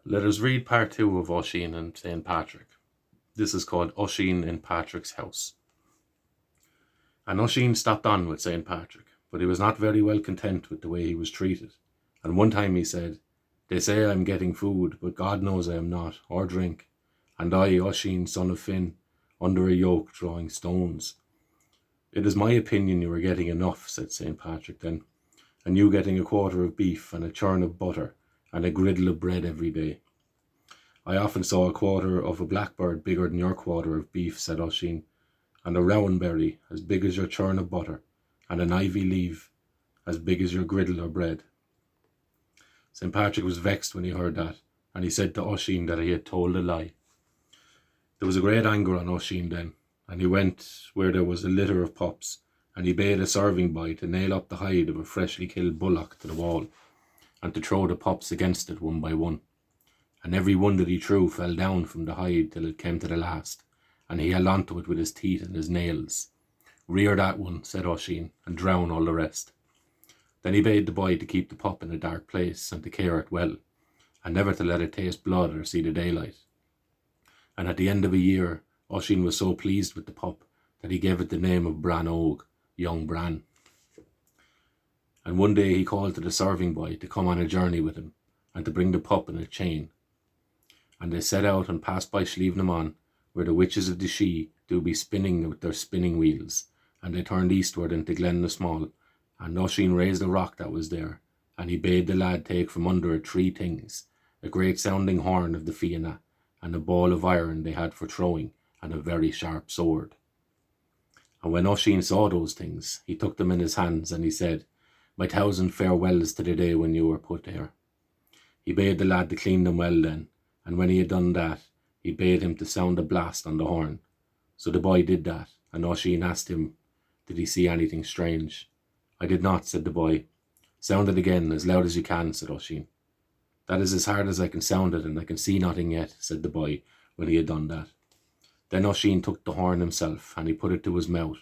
Let us read part 2 of Oisin and St. Patrick. This is called Oisin in Patrick's House. And Oisin stopped on with St. Patrick, but he was not very well content with the way he was treated. And one time he said, "They say I am getting food, but God knows I am not, or drink. And I, Oisin, son of Finn, under a yoke drawing stones." "It is my opinion you are getting enough," said St. Patrick then, "and you getting a quarter of beef and a churn of butter and a griddle of bread every day." "I often saw a quarter of a blackbird bigger than your quarter of beef," said Oisin, "and a rowan berry as big as your churn of butter, and an ivy leaf as big as your griddle of bread." St. Patrick was vexed when he heard that, and he said to Oisin that he had told a lie. There was a great anger on Oisin then, and he went where there was a litter of pups, and he bade a serving boy to nail up the hide of a freshly killed bullock to the wall, and to throw the pups against it one by one. And every one that he threw fell down from the hide till it came to the last, and he held on to it with his teeth and his nails. "Rear that one," said Oisin, "and drown all the rest." Then he bade the boy to keep the pup in a dark place, and to care it well, and never to let it taste blood or see the daylight. And at the end of a year, Oisin was so pleased with the pup that he gave it the name of Bran Og, young Bran. And one day he called to the serving boy to come on a journey with him, and to bring the pup in a chain. And they set out and passed by Slievenamon, where the witches of the Shee do be spinning with their spinning wheels, and they turned eastward into Glen the Small, and Oisin raised a rock that was there, and he bade the lad take from under it 3 things, a great sounding horn of the Fianna, and a ball of iron they had for throwing, and a very sharp sword. And when Oisin saw those things, he took them in his hands, and he said, "My 1,000 farewells to the day when you were put there." He bade the lad to clean them well then, and when he had done that, he bade him to sound a blast on the horn. So the boy did that, and Oisin asked him, did he see anything strange? "I did not," said the boy. "Sound it again, as loud as you can," said Oisin. "That is as hard as I can sound it, and I can see nothing yet," said the boy when he had done that. Then Oisin took the horn himself, and he put it to his mouth,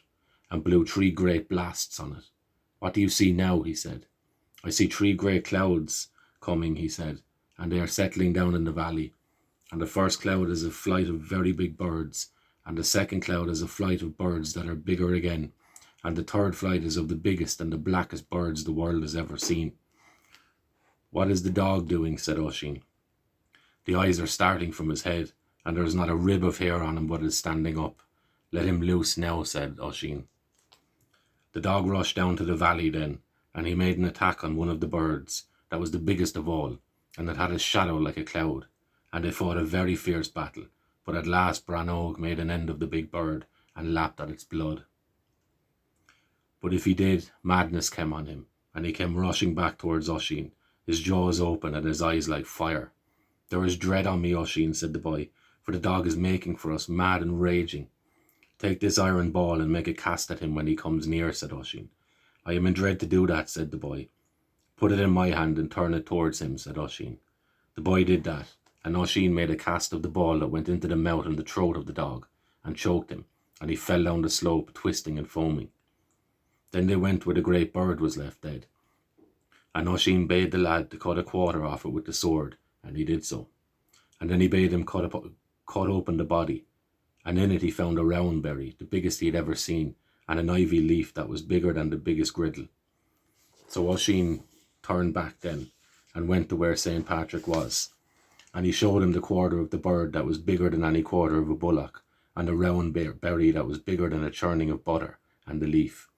and blew 3 great blasts on it. "What do you see now?" he said. "I see 3 great clouds coming," he said, "and they are settling down in the valley. And the first cloud is a flight of very big birds, and the second cloud is a flight of birds that are bigger again, and the third flight is of the biggest and the blackest birds the world has ever seen." "What is the dog doing?" said Oisin. "The eyes are starting from his head, and there is not a rib of hair on him but is standing up." "Let him loose now," said Oisin. The dog rushed down to the valley then, and he made an attack on one of the birds, that was the biggest of all, and it had a shadow like a cloud, and they fought a very fierce battle, but at last Bran Og made an end of the big bird, and lapped at its blood. But if he did, madness came on him, and he came rushing back towards Oisin, his jaws open and his eyes like fire. "There is dread on me, Oisin," said the boy, "for the dog is making for us, mad and raging." "Take this iron ball and make a cast at him when he comes near," said Oisin. "I am in dread to do that," said the boy. "Put it in my hand and turn it towards him," said Oisin. The boy did that, and Oisin made a cast of the ball that went into the mouth and the throat of the dog, and choked him, and he fell down the slope, twisting and foaming. Then they went where the great bird was left dead, and Oisin bade the lad to cut a quarter off it with the sword, and he did so. And then he bade him cut open the body, and in it he found a rowan berry, the biggest he had ever seen, and an ivy leaf that was bigger than the biggest griddle. So Oisin turned back then, and went to where St. Patrick was, and he showed him the quarter of the bird that was bigger than any quarter of a bullock, and a rowan berry that was bigger than a churning of butter, and the leaf.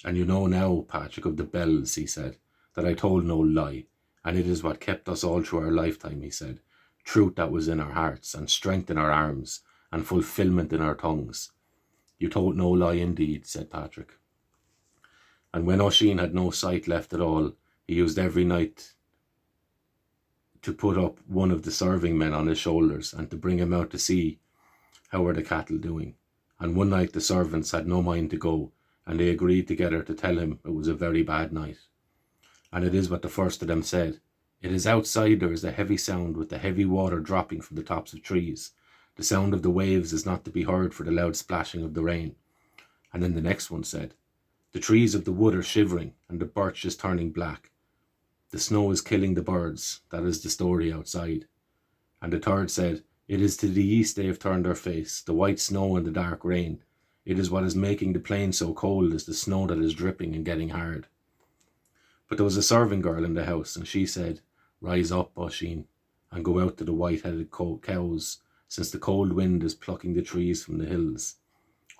"And you know now, Patrick, of the bells," he said, "that I told no lie, and it is what kept us all through our lifetime," he said, "truth that was in our hearts, and strength in our arms, and fulfilment in our tongues." "You told no lie indeed," said Patrick. And when Oisin had no sight left at all, he used every night to put up one of the serving men on his shoulders, and to bring him out to see how were the cattle doing. And one night the servants had no mind to go, and they agreed together to tell him it was a very bad night. And it is what the first of them said: "It is outside there is a heavy sound, with the heavy water dropping from the tops of trees. The sound of the waves is not to be heard for the loud splashing of the rain." And then the next one said, "The trees of the wood are shivering, and the birch is turning black. The snow is killing the birds. That is the story outside." And the third said, "It is to the east they have turned their face, the white snow and the dark rain. It is what is making the plain so cold as the snow that is dripping and getting hard." But there was a serving girl in the house, and she said, "Rise up, Oisin, and go out to the white-headed cows, since the cold wind is plucking the trees from the hills."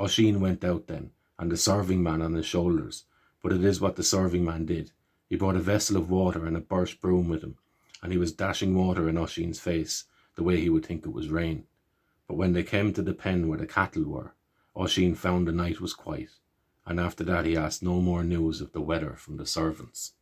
Oisin went out then, and the serving man on his shoulders. But it is what the serving man did. He brought a vessel of water and a burst broom with him, and he was dashing water in Oisin's face, the way he would think it was rain. But when they came to the pen where the cattle were, Oisin found the night was quiet, and after that he asked no more news of the weather from the servants.